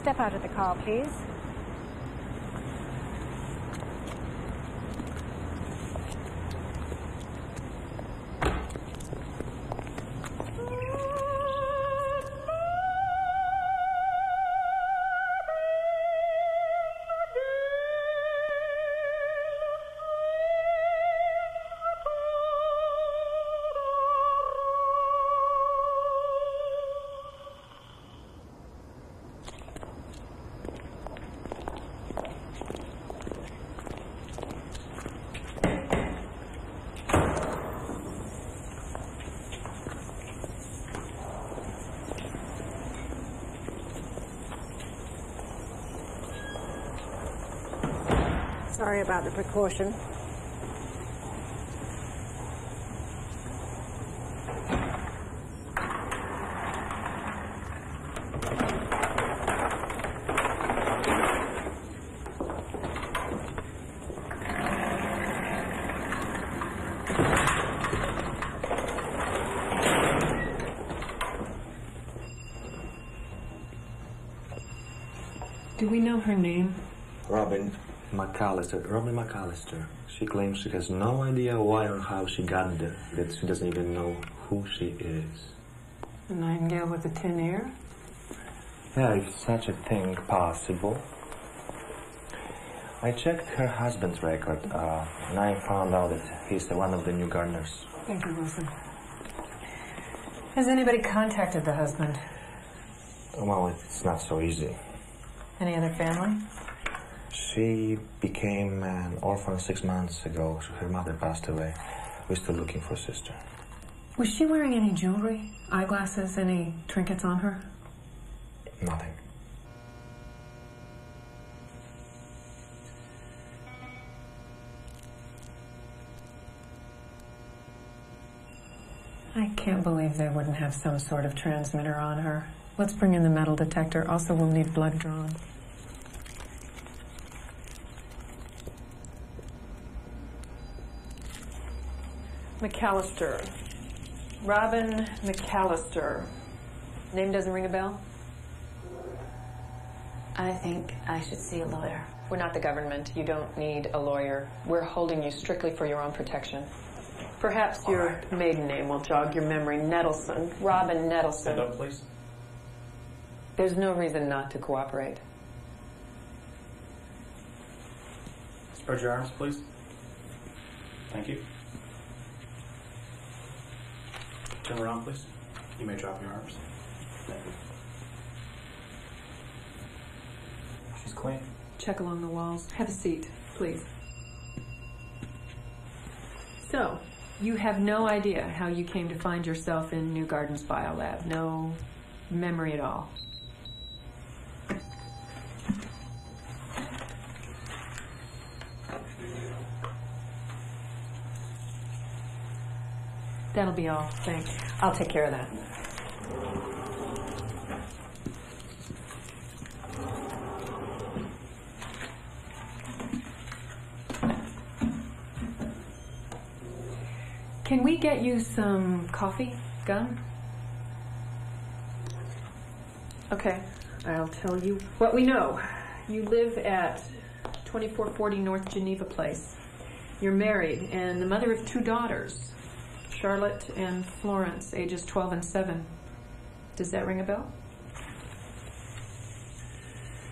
Step out of the car, please. Sorry about the precaution. Do we know her name? Robin McAlister. She claims she has no idea why or how she got there, that she doesn't even know who she is. A Nightingale with a tin ear? Yeah, if such a thing possible. I checked her husband's record, and I found out that he's one of the new gardeners. Thank you, Wilson. Has anybody contacted the husband? Well, it's not so easy. Any other family? She became an orphan 6 months ago. Her mother passed away. We're still looking for a sister. Was she wearing any jewelry, eyeglasses, any trinkets on her? Nothing. I can't believe they wouldn't have some sort of transmitter on her. Let's bring in the metal detector. Also, we'll need blood drawn. McAlister. Robin McAlister. Name doesn't ring a bell? I think I should see a lawyer. We're not the government. You don't need a lawyer. We're holding you strictly for your own protection. Perhaps your maiden name will jog your memory. Nettleson. Robin Nettleson. Stand up, please. There's no reason not to cooperate. Spread your arms, please. Thank you. Turn around, please. You may drop your arms. Thank you. She's clean. Check along the walls. Have a seat, please. So, you have no idea how you came to find yourself in New Gardens Biolab. No memory at all. That'll be all. Thanks. I'll take care of that. Can we get you some coffee? Gum? Okay, I'll tell you what we know. You live at 2440 North Geneva Place. You're married and the mother of 2 daughters. Charlotte and Florence, ages 12 and 7. Does that ring a bell?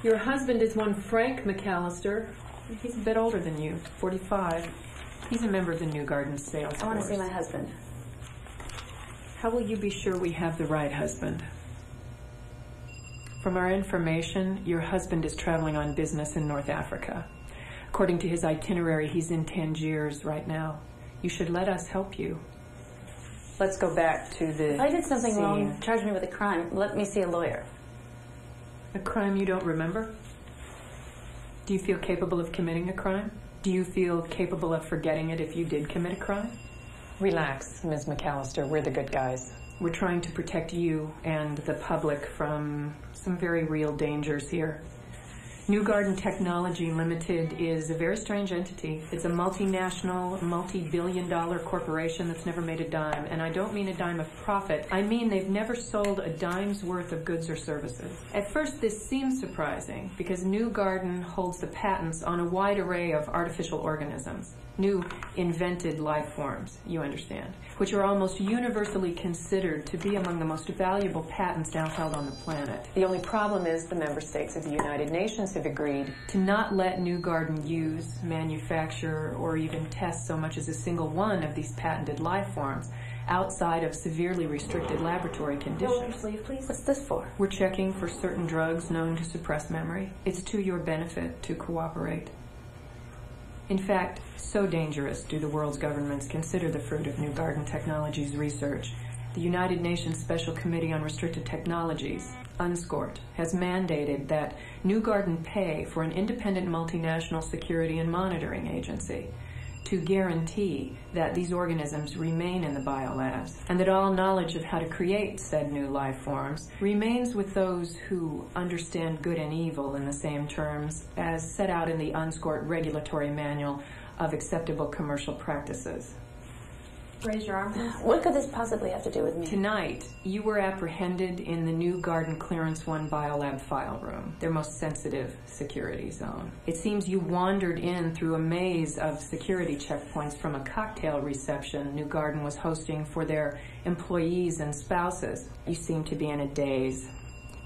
Your husband is one Frank McAlister. He's a bit older than you, 45. He's a member of the New Gardens sales force. I want to see my husband. How will you be sure we have the right husband? From our information, your husband is traveling on business in North Africa. According to his itinerary, he's in Tangiers right now. You should let us help you. Let's go back to the If I did something scene. wrong, charge me with a crime, let me see a lawyer. A crime you don't remember? Do you feel capable of committing a crime? Do you feel capable of forgetting it if you did commit a crime? Relax, Ms. McAlister. We're the good guys. We're trying to protect you and the public from some very real dangers here. New Garden Technology Limited is a very strange entity. It's a multinational, multi-billion-dollar corporation that's never made a dime. And I don't mean a dime of profit. I mean they've never sold a dime's worth of goods or services. At first, this seems surprising because New Garden holds the patents on a wide array of artificial organisms, new invented life forms, you understand, which are almost universally considered to be among the most valuable patents now held on the planet. The only problem is the member states of the United Nations have agreed to not let New Garden use, manufacture, or even test so much as a single one of these patented life forms outside of severely restricted laboratory conditions. Sleeve, please. What's this for? We're checking for certain drugs known to suppress memory. It's to your benefit to cooperate. In fact, so dangerous do the world's governments consider the fruit of New Garden Technologies research. The United Nations Special Committee on Restricted Technologies, UNSCORT, has mandated that New Garden pay for an independent multinational security and monitoring agency to guarantee that these organisms remain in the biolabs and that all knowledge of how to create said new life forms remains with those who understand good and evil in the same terms as set out in the UNSCORT Regulatory Manual of Acceptable Commercial Practices. Raise your arm, please. What could this possibly have to do with me? Tonight, you were apprehended in the New Garden Clearance 1 Biolab file room, their most sensitive security zone. It seems you wandered in through a maze of security checkpoints from a cocktail reception New Garden was hosting for their employees and spouses. You seemed to be in a daze.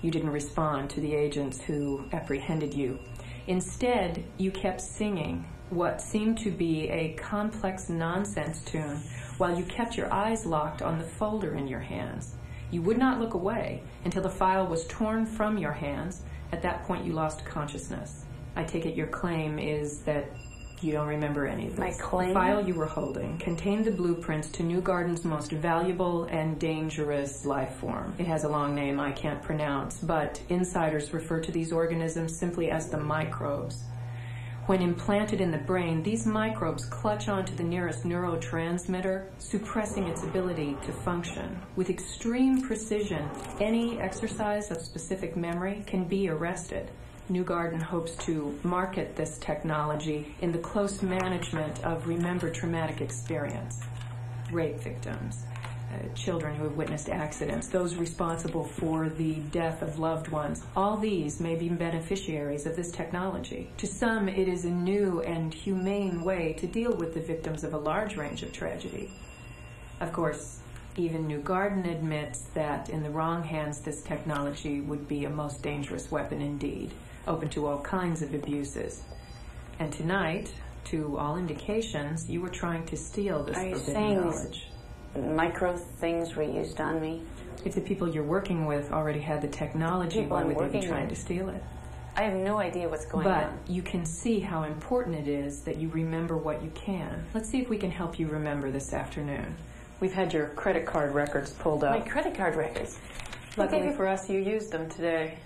You didn't respond to the agents who apprehended you. Instead, you kept singing what seemed to be a complex nonsense tune while you kept your eyes locked on the folder in your hands. You would not look away until the file was torn from your hands. At that point, you lost consciousness. I take it your claim is that you don't remember any of this. My claim? The file you were holding contained the blueprints to New Garden's most valuable and dangerous life form. It has a long name I can't pronounce, but insiders refer to these organisms simply as the microbes. When implanted in the brain, these microbes clutch onto the nearest neurotransmitter, suppressing its ability to function. With extreme precision, any exercise of specific memory can be arrested. New Garden hopes to market this technology in the close management of remembered traumatic experience. Rape victims, children who have witnessed accidents, those responsible for the death of loved ones. All these may be beneficiaries of this technology. To some, it is a new and humane way to deal with the victims of a large range of tragedy. Of course, even New Garden admits that in the wrong hands, this technology would be a most dangerous weapon indeed, open to all kinds of abuses. And tonight, to all indications, you were trying to steal this forbidden knowledge. Micro things were used on me. If the people you're working with already had the technology, why would they be trying to steal it? I have no idea what's going on. But you can see how important it is that you remember what you can. Let's see if we can help you remember this afternoon. We've had your credit card records pulled up. My credit card records? Luckily for us, you used them today.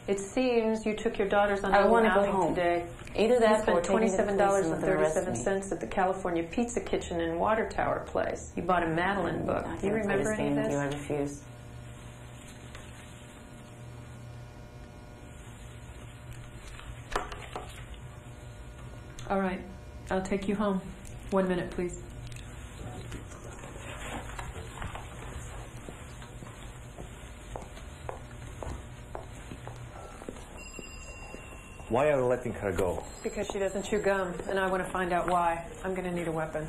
It seems you took your daughters on a go outing home today. Either that You spent or taking to the police and $27.37 at the California Pizza Kitchen in Water Tower Place. You bought a Madeline book. Do you remember any of this? I refuse. All right. I'll take you home. 1 minute, please. Why are you letting her go? Because she doesn't chew gum, and I want to find out why. I'm going to need a weapon.